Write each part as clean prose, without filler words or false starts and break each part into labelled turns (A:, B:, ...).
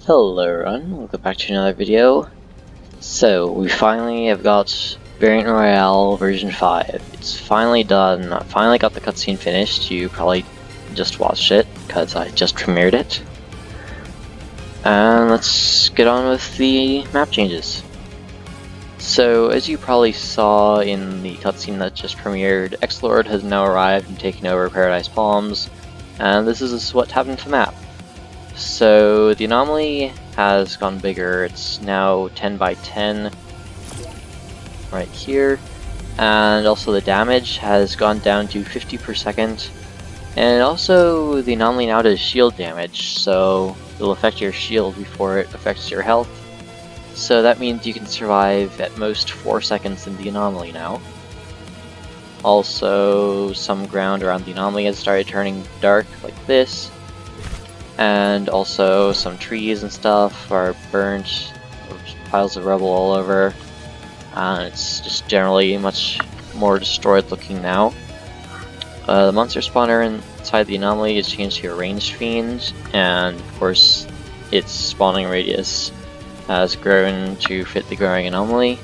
A: Hello everyone, welcome back to another video. So, we finally have got Variant Royale version 5. It's finally done. I finally got the cutscene finished. You probably just watched it, because I just premiered it. And let's get on with the map changes. So, as you probably saw in the cutscene that just premiered, X-Lord has now arrived and taken over Paradise Palms, and this is what happened to the map. So the anomaly has gone bigger. It's now 10 by 10 right here, and also the damage has gone down to 50 per second, and also the anomaly now does shield damage, so it'll affect your shield before it affects your health. So that means you can survive at most 4 seconds in the anomaly now. Also, some ground around the anomaly has started turning dark like this. And also some trees and stuff are burnt, piles of rubble all over, and it's just generally much more destroyed looking now. The monster spawner inside the anomaly is changed to a ranged fiend, and of course its spawning radius has grown to fit the growing anomaly.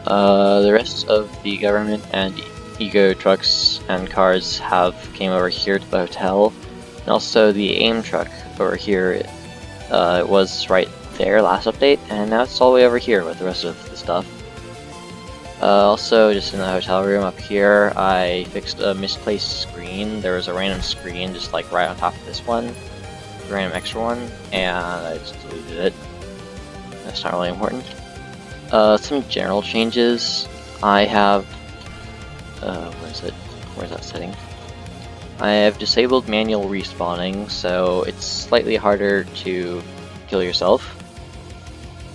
A: The rest of the government and ego trucks and cars have came over here to the hotel. And also the AIM truck over here, it was right there last update, and now it's all the way over here with the rest of the stuff. Also, just in the hotel room up here, I fixed a misplaced screen. There was a random screen just like right on top of this one, a random extra one, and I just deleted it. That's not really important. Some general changes. I have, where's that setting? I have disabled manual respawning, so it's slightly harder to kill yourself.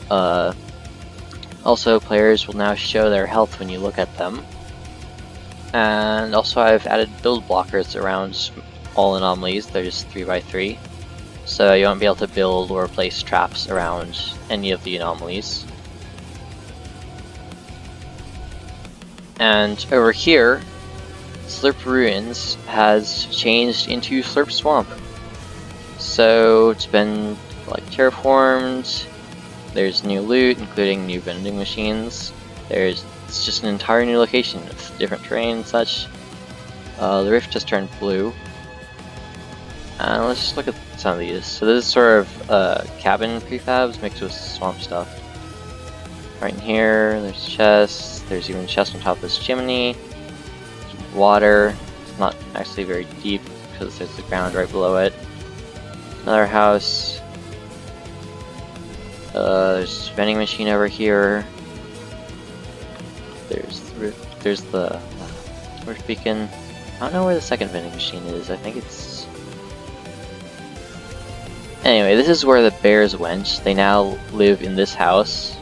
A: Also, players will now show their health when you look at them. And also I've added build blockers around all anomalies. They're just 3 by 3, so you won't be able to build or place traps around any of the anomalies. And over here, Slurp Ruins has changed into Slurp Swamp. So it's been like terraformed, there's new loot, including new vending machines. It's just an entire new location with different terrain and such. The rift just turned blue. And let's just look at some of these. So this is sort of cabin prefabs mixed with swamp stuff. Right in here, there's chests, there's even chests on top of this chimney. Water, it's not actually very deep because there's the ground right below it. Another house. There's a vending machine over here. There's the north beacon. I don't know where the second vending machine is. I think it's... Anyway, this is where the bears went. They now live in this house.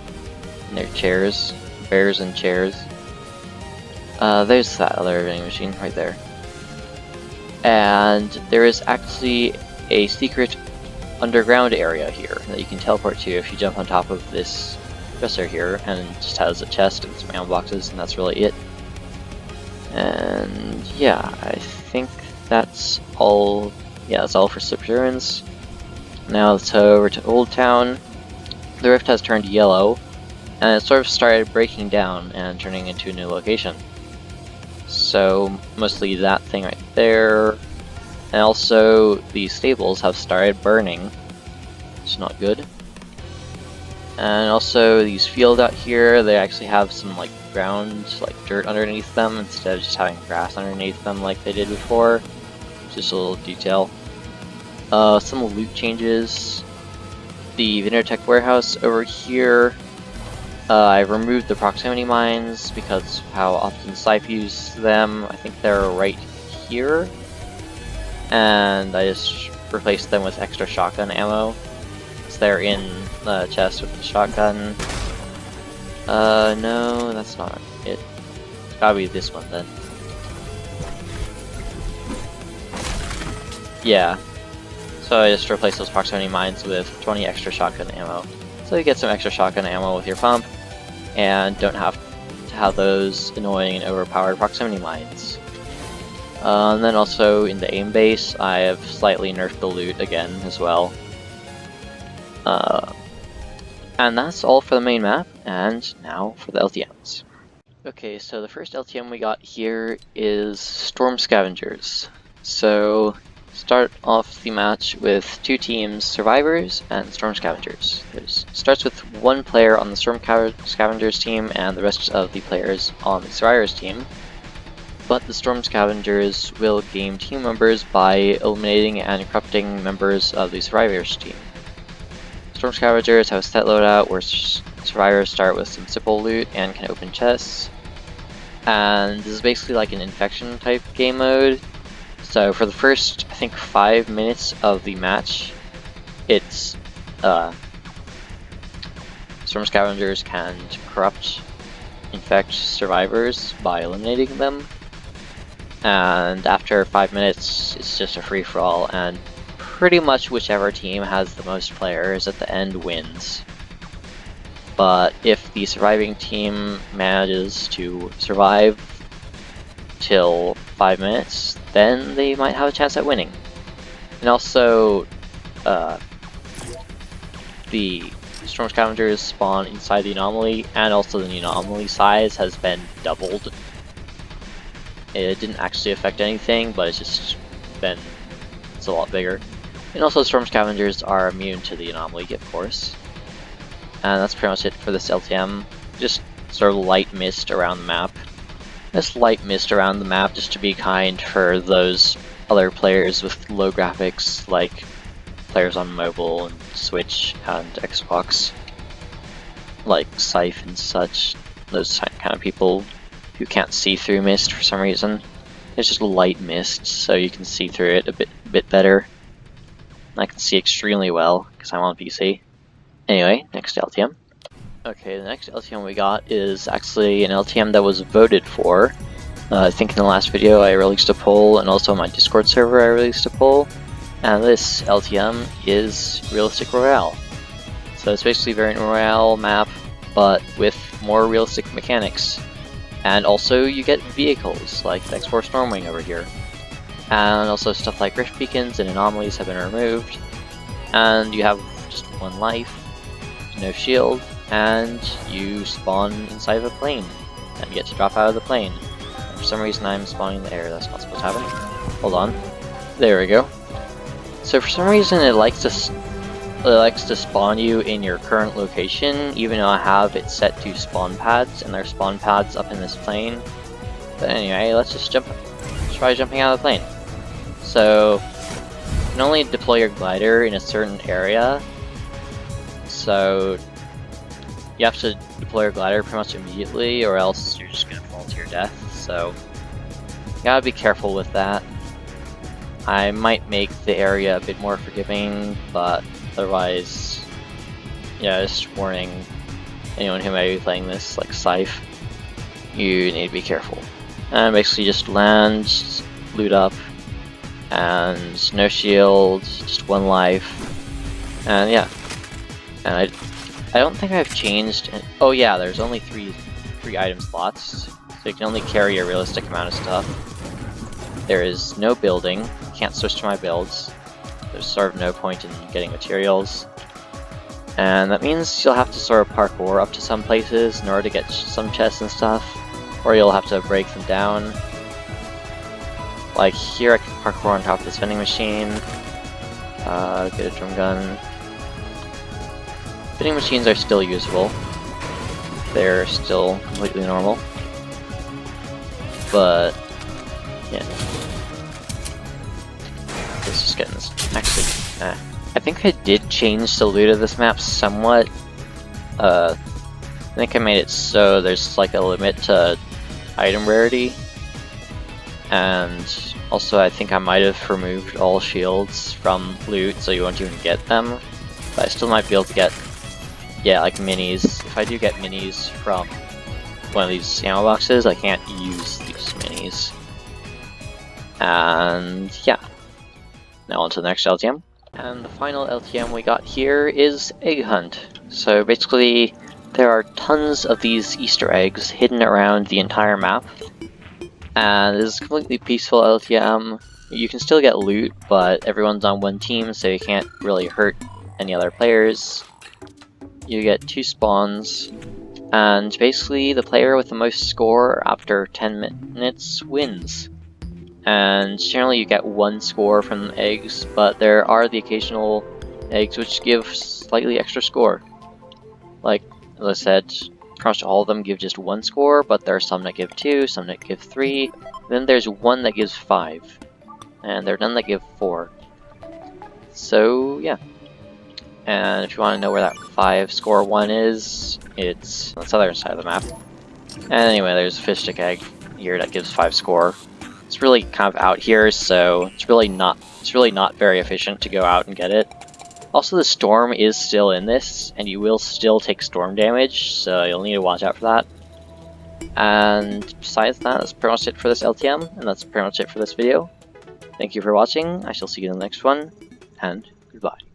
A: In their chairs. Bears and chairs. There's that other vending machine right there. And there is actually a secret underground area here that you can teleport to if you jump on top of this dresser here, and it just has a chest and some ammo boxes, and that's really it. And yeah, I think that's all. Yeah, that's all for Slurp Ruins. Now let's head over to Old Town. The rift has turned yellow, and it sort of started breaking down and turning into a new location. So mostly that thing right there, and also the stables have started burning. It's not good. And also these fields out here, they actually have some like ground, like dirt underneath them instead of just having grass underneath them like they did before. Just a little detail. Some loot changes. The Vinotech warehouse over here. I removed the proximity mines because of how often Scythe used them. I think they're right here. And I just replaced them with extra shotgun ammo. So they're in the chest with the shotgun. No, that's not it. It's gotta be this one then. Yeah. So I just replaced those proximity mines with 20 extra shotgun ammo. So you get some extra shotgun ammo with your pump, and don't have to have those annoying and overpowered proximity mines. And then also in the aim base, I have slightly nerfed the loot again as well. And that's all for the main map, and now for the LTMs. Okay, so the first LTM we got here is Storm Scavengers. So, start off the match with two teams, Survivors and Storm Scavengers. It starts with one player on the Storm Scavengers team and the rest of the players on the Survivors team. But the Storm Scavengers will gain team members by eliminating and corrupting members of the Survivors team. Storm Scavengers have a set loadout where Survivors start with some simple loot and can open chests. And this is basically like an infection type game mode. So for the first, I think, 5 minutes of the match, it's Storm Scavengers can corrupt, infect survivors by eliminating them. And after 5 minutes, it's just a free-for-all, and pretty much whichever team has the most players at the end wins. But if the surviving team manages to survive till 5 minutes, then they might have a chance at winning. And also, the Storm Scavengers spawn inside the anomaly, and also the anomaly size has been doubled. It didn't actually affect anything, but it's a lot bigger. And also Storm Scavengers are immune to the anomaly, of course. And that's pretty much it for this LTM. Just sort of light mist around the map. Just light mist around the map just to be kind for those other players with low graphics, like players on mobile and Switch and Xbox, like Scythe and such. Those kind of people who can't see through mist for some reason. It's just light mist, so you can see through it a bit better. I can see extremely well because I'm on PC. Anyway, next LTM. Okay, the next LTM we got is actually an LTM that was voted for. I think in the last video I released a poll, and also on my Discord server I released a poll. And this LTM is Realistic Royale. So it's basically a variant Royale map, but with more realistic mechanics. And also you get vehicles, like the X4 Stormwing over here. And also stuff like rift beacons and anomalies have been removed. And you have just one life, no shield, and you spawn inside of a plane. And you get to drop out of the plane. And for some reason I'm spawning in the air, that's not supposed to happen. Hold on. There we go. So for some reason it likes to spawn you in your current location, even though I have it set to spawn pads, and there are spawn pads up in this plane. But anyway, let's just try jumping out of the plane. So, you can only deploy your glider in a certain area, so you have to deploy your glider pretty much immediately, or else you're just gonna fall to your death, so you gotta be careful with that. I might make the area a bit more forgiving, but otherwise, yeah, just warning anyone who may be playing this, like Scythe, you need to be careful. And basically just land, loot up, and no shield, just one life, and yeah. And I don't think I've changed. Oh yeah, there's only three item slots, so you can only carry a realistic amount of stuff. There is no building. Can't switch to my builds. There's sort of no point in getting materials. And that means you'll have to sort of parkour up to some places in order to get some chests and stuff, or you'll have to break them down. Like here I can parkour on top of this vending machine, get a drum gun. Vending machines are still usable. They're still completely normal. But, yeah. Let's just get in this. Actually, I think I did change the loot of this map somewhat. I think I made it so there's like a limit to item rarity. And also I think I might have removed all shields from loot so you won't even get them. But I still might be able to get, yeah, like minis. If I do get minis from one of these ammo boxes, I can't use these minis. And yeah. Now on to the next LTM. And the final LTM we got here is Egg Hunt. So basically, there are tons of these Easter eggs hidden around the entire map. And this is a completely peaceful LTM. You can still get loot, but everyone's on one team, so you can't really hurt any other players. You get 2 spawns, and basically the player with the most score after 10 minutes wins. And generally you get 1 score from eggs, but there are the occasional eggs which give slightly extra score. Like, as I said, pretty much all of them give just 1 score, but there are some that give 2, some that give 3, then there's one that gives 5, and there are none that give 4. So, yeah. And if you want to know where that 5 score one is, it's on the southern side of the map. And anyway, there's a fish stick egg here that gives 5 score. It's really kind of out here, so it's really not very efficient to go out and get it. Also, the storm is still in this, and you will still take storm damage, so you'll need to watch out for that. And besides that, that's pretty much it for this LTM, and that's pretty much it for this video. Thank you for watching, I shall see you in the next one, and goodbye.